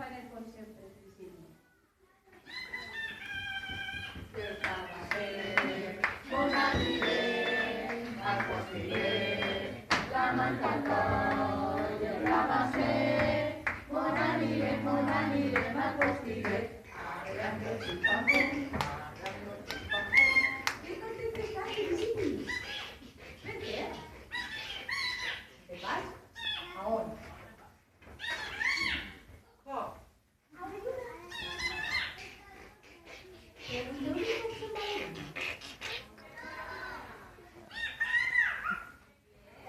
en el concepte, Cristina. Bon arribem al postiller, la manta al coll, el rabasser. Bon arribem al postiller, arreglem el xipapum, arreglem el xipapum. Que contenta està, Cristina? Per què? Te'n vas? A on? A veure. Però jo no puc ser malament.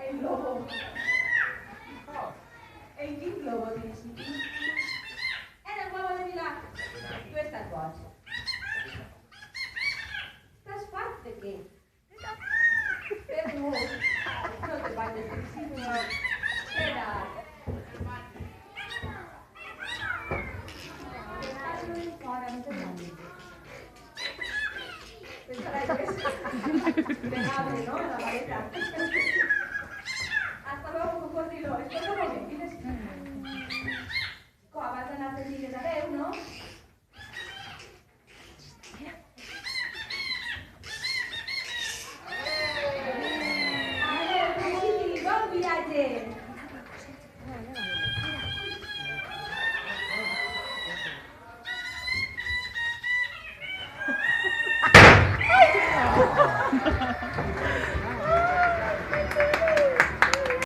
El globo. El quin globo, Cristina? En el globo de Milà. Tu estàs boig. Estàs fart de què? Però no te vayas, Cristina. Espera. Fora, no te vayas. Pensarà que és plegable, no? La maleta. Hasta luego, cocodrilo. Espera un moment, tienes... Com abans d'anar a fer lligues, adeu, no?